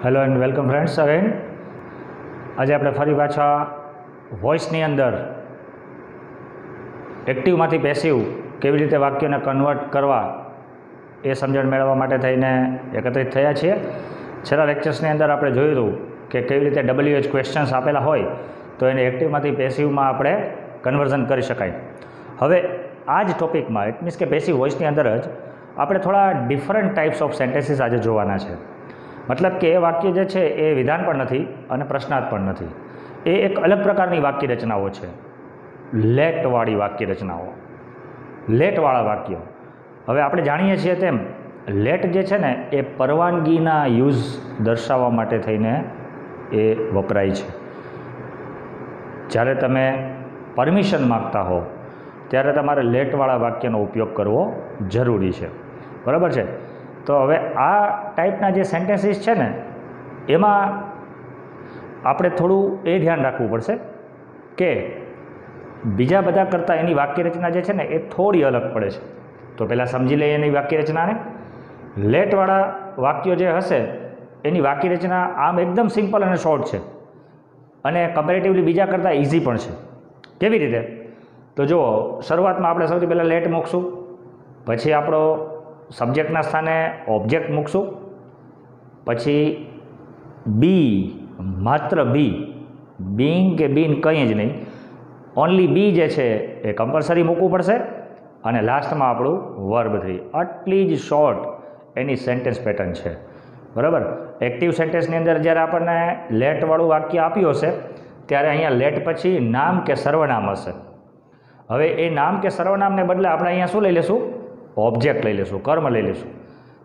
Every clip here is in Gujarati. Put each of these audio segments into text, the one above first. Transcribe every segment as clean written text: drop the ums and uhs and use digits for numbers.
Hello and welcome friends again. આજે આપણે ફરી પાછા વોઇસની અંદર એક્ટિવમાંથી પેસિવ કેવી રીતે વાક્યને કન્વર્ટ કરવા એ સમજણ મેળવવા માટે થઈને એકત્રિત થયા છીએ. છેલ્લા લેક્ચર્સની અંદર આપણે જોયું હતું કે કેવી રીતે WH ક્વેશ્ચન્સ આપેલા હોય તો એને એક્ટિવમાંથી પેસિવમાં આપણે કન્વર્ઝન કરી શકાય. હવે આ જ ટોપિકમાં ઇટ મીન્સ કે પેસિવ વોઇસની અંદર જ આપણે થોડા ડિફરન્ટ ટાઈપ્સ ઓફ સેન્ટેન્સીસ આજે જોવાના છે. મતલબ કે એ વાક્ય જે છે એ વિધાન પણ નથી અને પ્રશ્નાર્થ પણ નથી. એ એક અલગ પ્રકારની વાક્ય રચનાઓ છે, લેટવાળી વાક્ય રચનાઓ, લેટવાળા વાક્યો. હવે આપણે જાણીએ છીએ તેમ લેટ જે છે ને એ પરવાનગીના યુઝ દર્શાવવા માટે થઈને એ વપરાય છે. જ્યારે તમે પરમિશન માગતા હો ત્યારે તમારે લેટવાળા વાક્યનો ઉપયોગ કરવો જરૂરી છે. બરાબર છે. તો હવે આ ટાઈપના જે સેન્ટેન્સીસ છે ને એમાં આપણે થોડું એ ધ્યાન રાખવું પડશે કે બીજા બધા કરતાં એની વાક્ય રચના જે છે ને એ થોડી અલગ પડે છે. તો પહેલાં સમજી લઈએ એની વાક્ય રચનાને. લેટવાળા વાક્યો જે હશે એની વાક્ય રચના આમ એકદમ સિમ્પલ અને શોર્ટ છે અને કમ્પેરેટિવલી બીજા કરતાં ઇઝી પણ છે. કેવી રીતે? તો જુઓ, શરૂઆતમાં આપણે સૌથી પહેલાં લેટ મૂકશું, પછી આપણો સબ્જેક્ટના સ્થાને ઓબ્જેક્ટ મૂકશું, પછી બી, માત્ર બી, બીંગ કે બીન કંઈ જ નહીં, ઓનલી બી જે છે એ કમ્પલસરી મૂકવું પડશે અને લાસ્ટમાં આપણું વર્બ 3. આટલી જ શોર્ટ એની સેન્ટેન્સ પેટર્ન છે. બરાબર. એક્ટિવ સેન્ટેન્સની અંદર જ્યારે આપણને લેટવાળું વાક્ય આપ્યું હશે ત્યારે અહીંયા લેટ પછી નામ કે સર્વનામ હશે. હવે એ નામ કે સર્વનામને બદલે આપણે અહીંયા શું લઈ લેશું? ઓબ્જેક્ટ લઈ લેશું, કર્મ લઈ લેશું.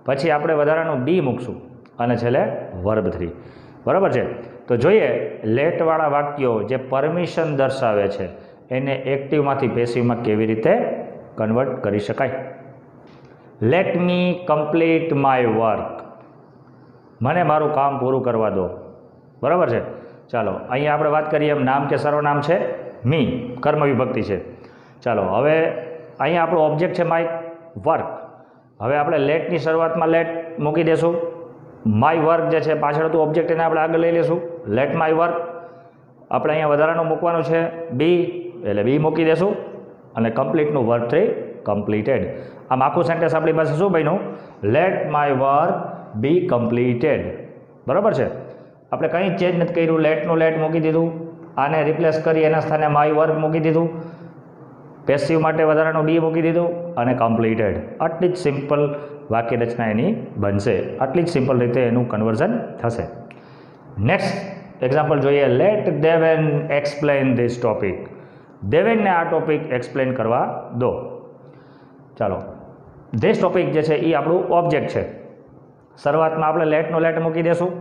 પછી આપણે વધારાનું બી મૂકશું અને છેલ્લે વર્બ 3. બરાબર છે. તો જોઈએ લેટવાળા વાક્યો જે પરમિશન દર્શાવે છે એને એક્ટિવમાંથી પેસિવમાં કેવી રીતે કન્વર્ટ કરી શકાય. Let me complete my work. મને મારું કામ પૂરું કરવા દો. બરાબર છે. ચાલો અહીંયા આપણે વાત કરીએ એમ નામ કે સર્વનામ છે મી, કર્મ વિભક્તિ છે. ચાલો હવે અહીંયા આપણું ઓબ્જેક્ટ છે માય વર્ક. હવે આપણે લેટની શરૂઆતમાં લેટ મૂકી દેશું. માય વર્ક જે છે પાછળ હતું ઓબ્જેક્ટ એને આપણે આગળ લઈ લઈશું. Let my work. આપણે અહીંયા વધારાનું મૂકવાનું છે બી, એટલે બી મૂકી દેશું અને કમ્પ્લીટનું વર્ક 3 કમ્પ્લીટેડ. આમ આખું સેન્ટેન્સ આપણી પાસે શું બન્યું? Let my work be completed. બરાબર છે. આપણે કંઈ ચેન્જ નથી કર્યું. લેટનું લેટ મૂકી દીધું, આને રિપ્લેસ કરી એના સ્થાને માય વર્ક મૂકી દીધું, પેસિવ માટે વધારાનું બી મૂકી દીધું અને કમ્પ્લીટેડ. આટલી જ સિમ્પલ વાક્ય રચના એની બનશે. આટલી જ સિમ્પલ રીતે એનું કન્વર્ઝન થશે. નેક્સ્ટ એક્ઝામ્પલ જોઈએ. Let Deven explain this topic. દેવેનને આ ટોપિક એક્સપ્લેન કરવા દો. ચાલો, ધીસ ટોપિક જે છે એ આપણું ઓબ્જેક્ટ છે. શરૂઆતમાં આપણે લેટનો લેટ મૂકી દેશું.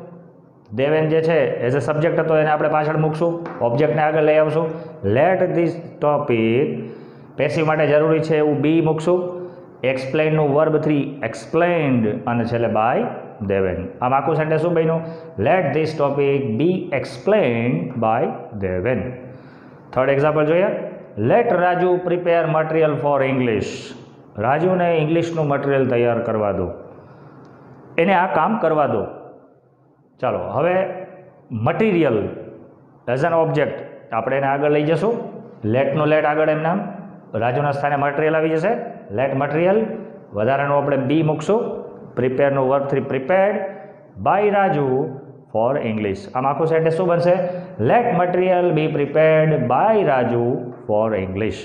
દેવેન જે છે એઝ અ સબ્જેક્ટ હતો એને આપણે પાછળ મૂકશું, ઓબ્જેક્ટને આગળ લઈ આવશું. લેટ ધીસ ટોપિક પેસિવ માટે જરૂરી છે એવું બી મૂકશું. એક્સપ્લેનનું વર્બ 3 એક્સપ્લેન્ડ અને છેલ્લે બાય દેવેન. આમ આખું સેન્ટેન્સ શું બન્યું? Let this topic be explained by Deven. Third example જોઈએ. Let Raju prepare material for English. રાજુને ઇંગ્લિશનું મટીરિયલ તૈયાર કરવા દો, એને આ કામ કરવા દો. ચાલો હવે મટીરિયલ એઝ એન ઓબ્જેક્ટ આપણે એને આગળ લઈ જશું. લેટનું લેટ આગળ એમ નામ, રાજુના સ્થાને મટીરિયલ આવી જશે. લેટ મટીરિયલ, વધારાનું આપણે બી મૂકશું. પ્રિપેરનું verb 3 prepared by Raju for English. આમ આખું સેન્ટેન્સ શું બનશે? Let material be prepared by Raju for English.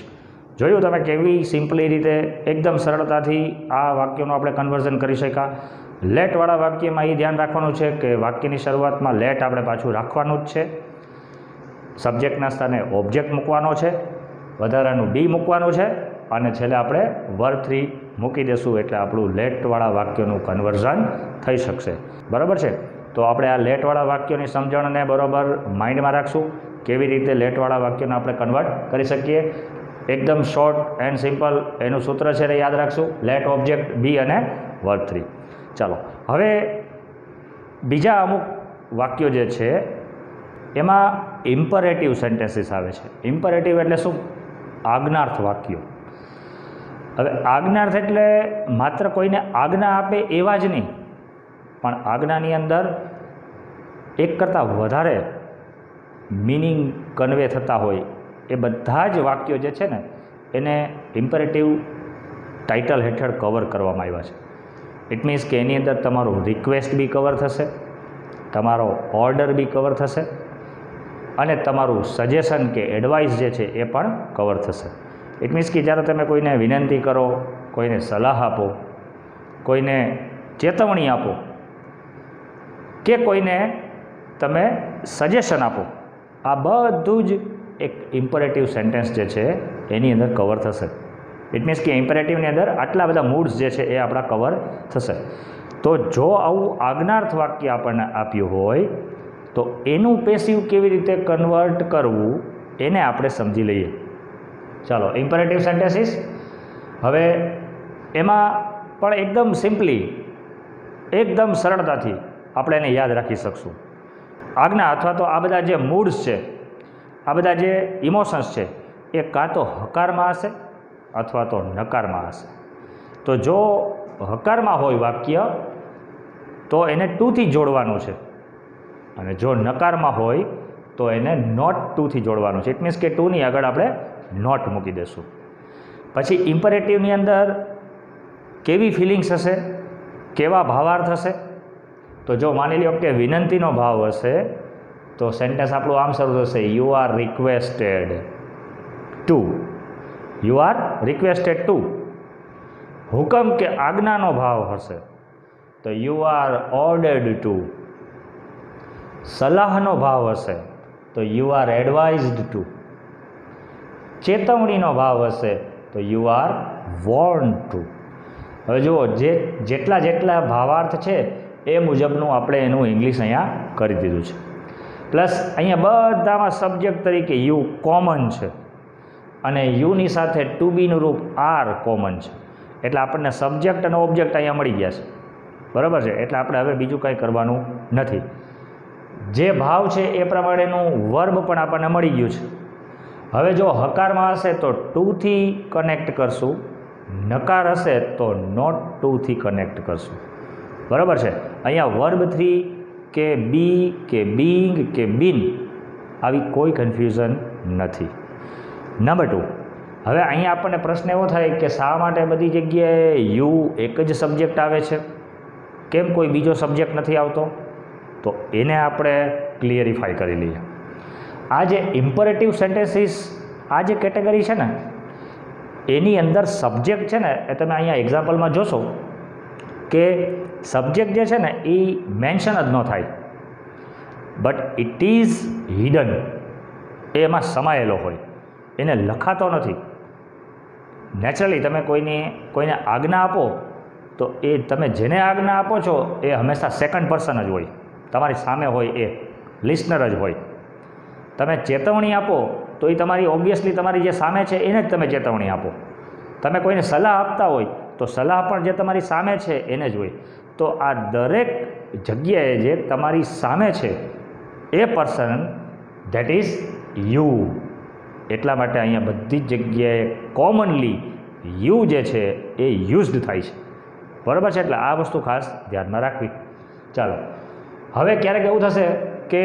જોયું તમે કેવી સિમ્પલી રીતે એકદમ સરળતાથી આ વાક્યનું આપણે કન્વર્ઝન કરી શક્યા. લેટવાળા વાક્યમાં એ ધ્યાન રાખવાનું છે કે વાક્યની શરૂઆતમાં લેટ આપણે પાછું રાખવાનું જ છે. સબ્જેક્ટના સ્થાને ઓબ્જેક્ટ મૂકવાનો છે, વધારાનું બી મૂકવાનું છે અને છેલ્લે આપણે વર્બ 3 મૂકી દેશું એટલે આપણું લેટવાળા વાક્યનું કન્વર્ઝન થઈ શકશે. બરાબર છે. તો આપણે આ લેટવાળા વાક્યોની સમજણને બરાબર માઇન્ડમાં રાખશું. કેવી રીતે લેટવાળા વાક્યોને આપણે કન્વર્ટ કરી શકીએ. એકદમ શોર્ટ એન્ડ સિમ્પલ એનું સૂત્ર છે એને યાદ રાખશું. લેટ ઓબ્જેક્ટ બી અને વર્બ 3. ચાલો હવે બીજા અમુક વાક્યો જે છે એમાં ઇમ્પરેટિવ સેન્ટેન્સીસ આવે છે. ઇમ્પરેટિવ એટલે શું? આજ્ઞાર્થ વાક્યો. હવે આજ્ઞાર્થ એટલે માત્ર કોઈને આજ્ઞા આપે એવા જ નહીં, પણ આજ્ઞાની અંદર એક કરતાં વધારે મિનિંગ કન્વે થતા હોય એ બધા જ વાક્યો જે છે ને એને ઇમ્પરેટિવ ટાઇટલ હેઠળ કવર કરવામાં આવ્યા છે. ઇટ મીન્સ કે એની અંદર તમારું રિક્વેસ્ટ બી કવર થશે, તમારો ઓર્ડર બી કવર થશે અને તમારું સજેશન કે એડવાઇસ જે છે એ પણ કવર થશે. ઇટ મીન્સ કે જ્યારે તમે કોઈને વિનંતી કરો, કોઈને સલાહ આપો, કોઈને ચેતવણી આપો કે કોઈને તમે સજેશન આપો, આ બધું જ એક ઇમ્પરેટિવ સેન્ટેન્સ જે છે એની અંદર કવર થશે. ઇટ મીન્સ કે ઇમ્પરેટિવની અંદર આટલા બધા મૂડ્સ જે છે એ આપણા કવર થશે. તો જો આવું આજ્ઞાર્થ વાક્ય આપણને આપ્યું હોય તો એનું પેસિવ કેવી રીતે કન્વર્ટ કરવું એને આપણે સમજી લઈએ. ચાલો, ઇમ્પરેટિવ સેન્ટેન્સીસ. હવે એમાં પણ એકદમ સિમ્પલી, એકદમ સરળતાથી આપણે એને યાદ રાખી શકશું. આજ્ઞા અથવા તો આ બધા જે મૂડ્સ છે, આ બધા જે ઇમોશન્સ છે એ કાં તો હકારમાં હશે અથવા તો નકારમાં હશે. તો જો હકારમાં હોય વાક્ય તો એને ટુથી જોડવાનું છે અને જો નકારમાં હોય તો એને નોટ ટુથી જોડવાનું છે. ઇટ મીન્સ કે ટુની આગળ આપણે નોટ મૂકી દઈશું. પછી ઇમ્પરેટિવની અંદર કેવી ફિલિંગ્સ હશે, કેવા ભાવાર્થ હશે? તો જો માની લો કે વિનંતીનો ભાવ હશે તો સેન્ટેન્સ આપણું આમ શરૂ થશે, you are requested two. You are requested two. હુકમ કે આજ્ઞાનો ભાવ હશે તો યુ આર ઓર્ડર્ડ ટુ. સલાહનો ભાવ હશે તો યુ આર એડવાઇઝડ ટુ. ચેતવણીનો ભાવ હશે તો યુ આર વોર્ન્ડ ટુ. હવે જુઓ, જેટલા જેટલા ભાવાર્થ છે એ મુજબનું આપણે એનું ઇંગ્લિશ અહીંયા કરી દીધું છે. પ્લસ અહીંયા બધામાં સબ્જેક્ટ તરીકે યુ કોમન છે અને યુની સાથે ટુ બીનું રૂપ આર કોમન છે. એટલે આપણને સબ્જેક્ટ અને ઓબ્જેક્ટ અહીંયા મળી ગયા છે. બરાબર છે? એટલે આપણે હવે બીજું કંઈ કરવાનું નથી. જે ભાવ છે એ પ્રમાણેનું વર્બ પણ આપણને મળી ગયું છે. હવે જો હકારમાં હશે તો ટુથી કનેક્ટ કરશું, નકાર હશે તો નોટ ટુથી કનેક્ટ કરશું. બરાબર છે? અહીંયા વર્બ 3 કે બી કે બીંગ કે બીન આવી કોઈ કન્ફ્યુઝન નથી. નંબર 2, હવે અહીંયા આપણને પ્રશ્ન એવો થાય કે શા માટે બધી જગ્યાએ યુ એક જ સબ્જેક્ટ આવે છે, કેમ કોઈ બીજો સબ્જેક્ટ નથી આવતો? તો એને આપણે ક્લિયરિફાઈ કરી લઈએ. આ જે ઇમ્પરેટિવ સેન્ટેન્સીસ, આ જે કેટેગરી છે ને એની અંદર સબ્જેક્ટ છે ને એ તમે અહીંયા એક્ઝામ્પલમાં જોશો કે સબ્જેક્ટ જે છે ને એ મેન્શન જ ન થાય, બટ ઇટ ઇઝ હિડન. એ એમાં સમાયેલો હોય, એને લખાતો નથી. નેચરલી તમે કોઈને આજ્ઞા આપો તો એ તમે જેને આજ્ઞા આપો છો એ હંમેશા સેકન્ડ પર્સન જ હોય, તમારી સામે હોય, એ લિસનર જ હોય. તમે ચેતવણી આપો તો એ તમારી ઓબ્વિયસલી તમારી જે સામે છે એને જ તમે ચેતવણી આપો. તમે કોઈને સલાહ આપતા હોય તો સલાહ પણ જે તમારી સામે છે એને જ હોય. તો આ દરેક જગ્યાએ જે તમારી સામે છે એ પર્સન, ધેટ ઇઝ યુ. એટલા માટે અહીંયા બધી જ જગ્યાએ કોમનલી યુ જે છે એ યુઝડ થાય છે. બરાબર છે? એટલે આ વસ્તુ ખાસ ધ્યાનમાં રાખવી. ચાલો, હવે ક્યારેક એવું થશે કે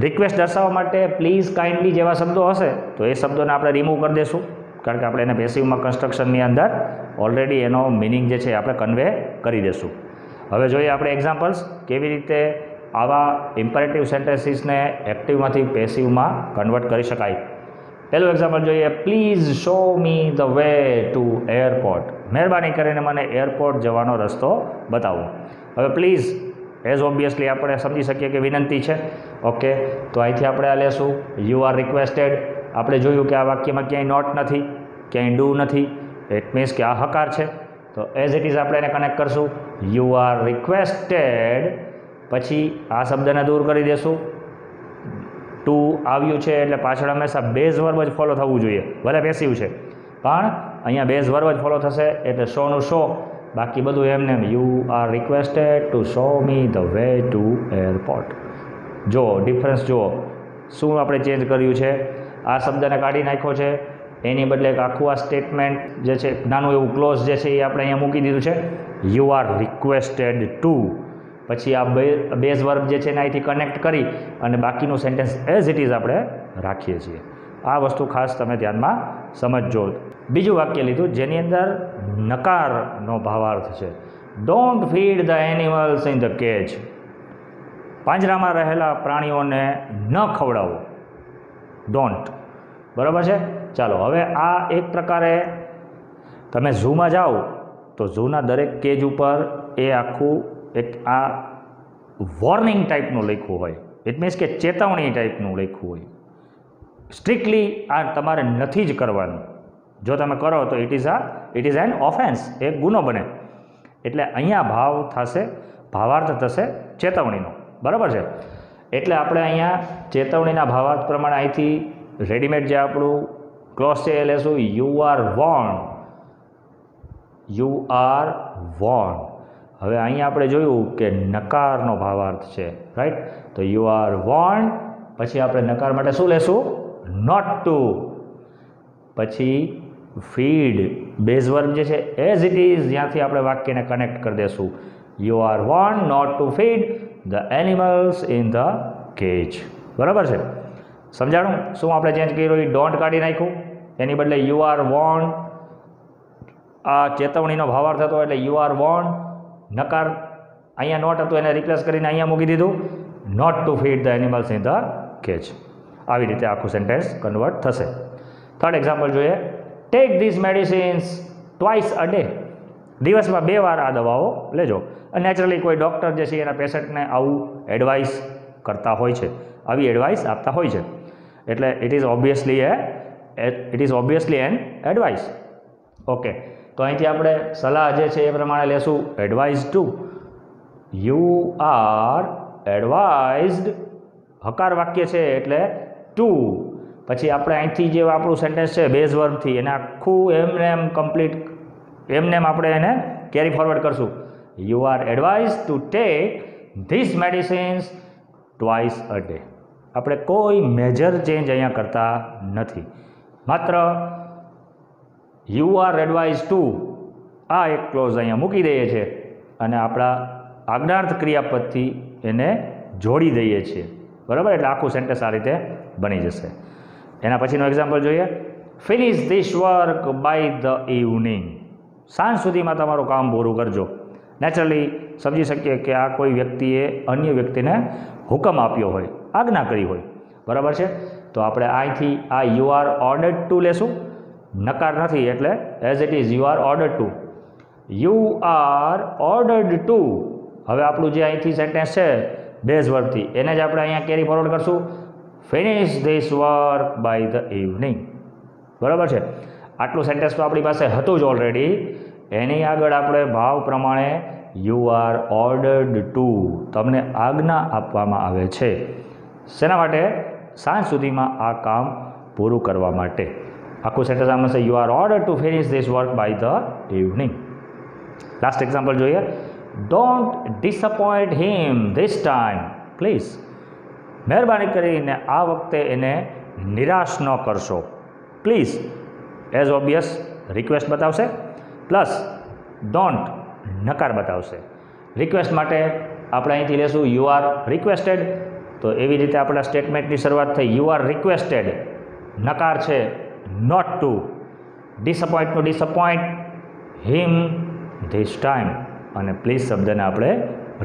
રિક્વેસ્ટ દર્શાવવા માટે પ્લીઝ, કાઇન્ડલી જેવા શબ્દો હશે તો એ શબ્દોને આપણે રિમૂવ કરી દઈશું, કારણ કે આપણે એને પેસિવમાં કન્સ્ટ્રક્શનની અંદર ઓલરેડી એનો મિનિંગ જે છે આપણે કન્વે કરી દઈશું. હવે જોઈએ આપણે એક્ઝામ્પલ્સ કેવી રીતે આવા ઇમ્પરેટિવ સેન્ટેન્સીસને એક્ટિવમાંથી પેસિવમાં કન્વર્ટ કરી શકાય. પહેલું એક્ઝામ્પલ જોઈએ, please show me the way to airport. મહેરબાની કરીને મને એરપોર્ટ જવાનો રસ્તો બતાવો. હવે પ્લીઝ એઝ ઓબ્વિયસલી આપણે સમજી શકીએ કે વિનંતી છે. ઓકે, તો અહીંથી આપણે આ લેશું યુ આર રિક્વેસ્ટેડ. આપણે જોયું કે આ વાક્યમાં ક્યાંય નોટ નથી, ક્યાંય ડુ નથી. ઇટ મીન્સ કે આ હકાર છે. તો એઝ ઇટ ઇઝ આપણે એને કનેક્ટ કરશું, યુ આર રિક્વેસ્ટેડ. પછી આ શબ્દને દૂર કરી દેશું. ટુ આવ્યું છે એટલે પાછળ હંમેશા બેઝ વર્બ જ ફોલો થવું જોઈએ, ભલે પેસિવ છે પણ અહીંયા બેઝ વર્બ જ ફોલો થશે. એટલે શોનું શો, બાકી બધું એમને એમ. You are requested to show me the way to airport. જો ડિફરન્સ જુઓ, શું આપણે ચેન્જ કર્યું છે? આ શબ્દને કાઢી નાખ્યો છે, એની બદલે એક આખું આ સ્ટેટમેન્ટ જે છે, નાનું એવું ક્લોઝ જે છે એ આપણે અહીંયા મૂકી દીધું છે. You are requested two. પછી આ બેઝ વર્બ જે છે એને અહીંથી કનેક્ટ કરી અને બાકીનું સેન્ટેન્સ એઝ ઇટ ઇઝ આપણે રાખીએ છીએ. આ વસ્તુ ખાસ તમે ધ્યાનમાં સમજજો. બીજું વાક્ય લીધું જેની અંદર નકારનો ભાવાર્થ છે. Don't feed the animals in the cage. પાંજરામાં રહેલા પ્રાણીઓને ન ખવડાવો. ડોન્ટ. બરાબર છે. ચાલો હવે આ એક પ્રકારે તમે ઝૂમાં જાઓ તો ઝૂના દરેક કેજ ઉપર એ આખું એક આ વોર્નિંગ ટાઈપનું લખ્યું હોય. ઇટ મીન્સ કે ચેતવણી ટાઈપનું લખ્યું હોય. સ્ટ્રિક્ટલી આ તમારે નથી જ કરવાનું. જો તમે કરો તો ઇટ ઇઝ એન ઓફેન્સ, એક ગુનો બને. એટલે અહીંયા ભાવ થશે, ભાવાર્થ થશે ચેતવણીનો. બરાબર છે. એટલે આપણે અહીંયા ચેતવણીના ભાવાર્થ પ્રમાણે અહીંથી રેડીમેડ જે આપણું ક્લોઝ છે એ લેશું. You are Warne. You are Warne. હવે અહીંયા આપણે જોયું કે નકારનો ભાવાર્થ છે, રાઈટ. તો યુ આર વોર્ન. પછી આપણે નકાર માટે શું લેશું? Not to. પછી ફીડ બેઝ વર્બ જે છે એઝ ઇટ ઇઝ, જ્યાંથી આપણે વાક્યને કનેક્ટ કરી દેશું. You are warned not to feed the animals in the cage. બરાબર છે. સમજાણું? શું આપણે ચેન્જ કર્યું? એ ડોન્ટ કાઢી નાખ્યું, એની બદલે યુ આર વોર્ન. આ ચેતવણીનો ભાવાર્થ હતો એટલે યુ આર વોર્ન. નકાર અહીંયા નોટ હતું એને રિપ્લેસ કરીને અહીંયા મૂકી દીધું not to feed the animals in the cage. આવી રીતે આખું સેન્ટેન્સ કન્વર્ટ થશે. થર્ડ એક્ઝામ્પલ જોઈએ. Take this medicines twice a day. દિવસમાં 2 વાર આ દવાઓ લેજો. નેચરલી કોઈ ડૉક્ટર જે છે એના પેશન્ટને આવું એડવાઇસ કરતા હોય છે, આવી એડવાઇસ આપતા હોય છે. એટલે it is obviously an advice. Okay, તો અહીંથી આપણે સલાહ જે છે એ પ્રમાણે લેશું advise to. You are advised. હકાર વાક્ય છે એટલે ટુ. પછી આપણે અહીંથી જે આપણું સેન્ટેન્સ છે બેઝ વર્બથી એને આખું એમ કમ્પ્લીટ એમ આપણે એને કેરી ફોરવર્ડ કરશું. You are advise to take this medicines twice a day. આપણે કોઈ મેજર ચેન્જ અહીંયા કરતા નથી. માત્ર યુ આર એડવાઇઝ ટુ આ એક ક્લોઝ અહીંયા મૂકી દઈએ છીએ અને આપણા આજ્ઞાર્થ ક્રિયાપદથી એને જોડી દઈએ છીએ. બરાબર. એટલે આખું સેન્ટેન્સ આ રીતે બની જશે. એના પછીનો એક્ઝામ્પલ જોઈએ. Finish this work by the evening. સાંજ સુધીમાં તમારું કામ પૂરું કરજો. નેચરલી સમજી શકીએ કે આ કોઈ વ્યક્તિએ અન્ય વ્યક્તિને હુકમ આપ્યો હોય, આજ્ઞા કરી હોય. બરાબર છે. તો આપણે અહીંથી આ યુ આર ઓર્ડર્ડ ટુ લેશું. નકાર નથી એટલે as it is you are ordered to. You are ordered to. હવે આપણું જે અહીંથી સેન્ટેન્સ છે બેઝ વર્બથી એને જ આપણે અહીંયા કેરી ફોરવર્ડ કરશું. Finish this work by the evening. બરાબર છે. આટલું સેન્ટેન્સ તો આપણી પાસે હતું જ ઓલરેડી. એની આગળ આપણે ભાવ પ્રમાણે યુ આર ઓર્ડર્ડ ટુ, તમને આજ્ઞા આપવામાં આવે છે. શેના માટે? સાંજ સુધીમાં આ કામ પૂરું કરવા માટે. આખું સેન્ટેન્સ આમાં છે you are ordered to finish this work by the evening. Last example જોઈએ. Don't disappoint him this time please. મહેરબાની કરીને આ વખતે એને નિરાશ ન કરશો. પ્લીઝ એઝ ઓબ્વિયસ રિક્વેસ્ટ બતાવશે, પ્લસ ડોન્ટ નકાર બતાવશે. રિક્વેસ્ટ માટે આપણે અહીંથી લેશું યુ આર રિક્વેસ્ટેડ. તો એવી રીતે આપણા સ્ટેટમેન્ટની શરૂઆત થઈ. You are requested. નકાર છે નોટ ટુ. ડિસઅપોઇન્ટનું ડિસઅપોઇન્ટ, હિમ ધીસ ટાઈમ અને પ્લીઝ શબ્દને આપણે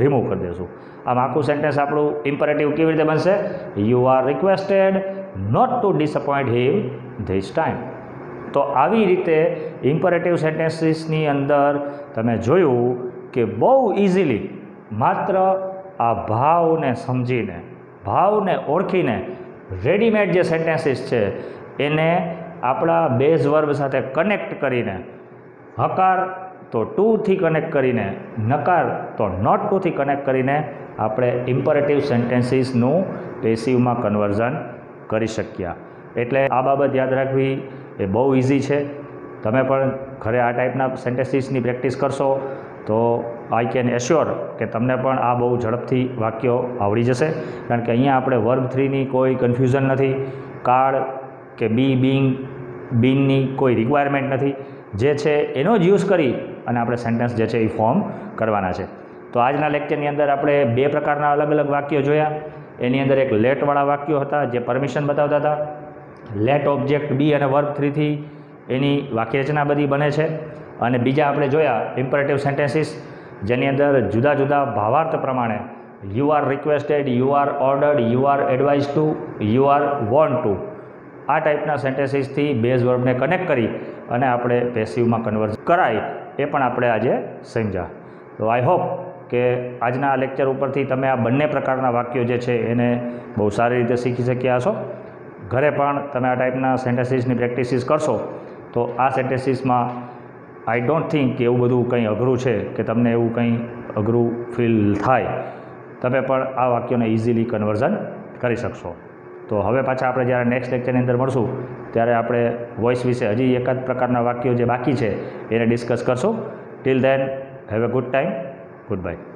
રિમૂવ કરી દઈશું. આમ આખું સેન્ટેન્સ આપણું ઇમ્પરેટિવ કેવી રીતે બનશે? You are requested not to disappoint him this time. તો આવી રીતે ઇમ્પરેટિવ સેન્ટેન્સીસની અંદર તમે જોયું કે બહુ ઇઝીલી માત્ર આ ભાવને સમજીને, ભાવને ઓળખીને રેડીમેડ જે સેન્ટેન્સીસ છે એને આપણા બેઝ વર્બ સાથે કનેક્ટ કરીને, હકાર તો ટુથી કનેક્ટ કરીને, નકાર તો નોટ ટુથી કનેક્ટ કરીને આપણે ઇમ્પરેટિવ સેન્ટેન્સીસનું પેસિવમાં કન્વર્ઝન કરી શક્યા. એટલે આ બાબત યાદ રાખવી એ બહુ ઇઝી છે. તમે પણ ઘરે આ ટાઈપના સેન્ટેન્સીસની પ્રેક્ટિસ કરશો તો આઈ કેન એશ્યોર કે તમને પણ આ બહુ ઝડપથી વાક્યો આવડી જશે. કારણ કે અહીંયા આપણે વર્બ 3ની કોઈ કન્ફ્યુઝન નથી, કાર્ડ કે બીનની કોઈ રિક્વાયરમેન્ટ નથી. જે છે એનો જ યુઝ કરી અને આપણે સેન્ટેન્સ જે છે એ ફોર્મ કરવાના છે. તો આજના લેક્ચરની અંદર આપણે બે પ્રકારના અલગ અલગ વાક્યો જોયા. એની અંદર એક લેટવાળા વાક્યો હતા જે પરમિશન બતાવતા હતા. લેટ ઓબ્જેક્ટ બી અને વર્બ 3 થી એની વાક્યરચના બધી બને છે. અને બીજા આપણે જોયા ઇમ્પરેટિવ સેન્ટેન્સીસ, જેની અંદર જુદા જુદા ભાવાર્થ પ્રમાણે you are requested, you are ordered, you are advise to, you are want to, આ ટાઈપના સેન્ટેન્સીસથી બેઝ વર્બને કનેક્ટ કરી અને આપણે પેસિવમાં કન્વર્ટ કરાય એ પણ આપણે આજે સમજ્યા. તો આઈ હોપ કે આજના આ લેક્ચર ઉપરથી તમે આ બંને પ્રકારના વાક્યો જે છે એને બહુ સારી રીતે શીખી શક્યા હશો. ઘરે પણ તમે આ ટાઈપના સેન્ટેન્સીસની પ્રેક્ટિસિસ કરશો તો આ સેન્ટેન્સીસમાં આઈ ડોન્ટ થિંક કે એવું બધું કંઈ અઘરું છે કે તમને એવું કંઈ અઘરું ફીલ થાય. તમે પણ આ વાક્યોને ઇઝીલી કન્વર્ઝન કરી શકશો. તો હવે પાછા આપણે જ્યારે નેક્સ્ટ લેક્ચરની અંદર મળશું ત્યારે આપણે વોઇસ વિશે હજી એકાદ પ્રકારના વાક્યો જે બાકી છે એને ડિસ્કસ કરશું. Till then have a good time. Good bye.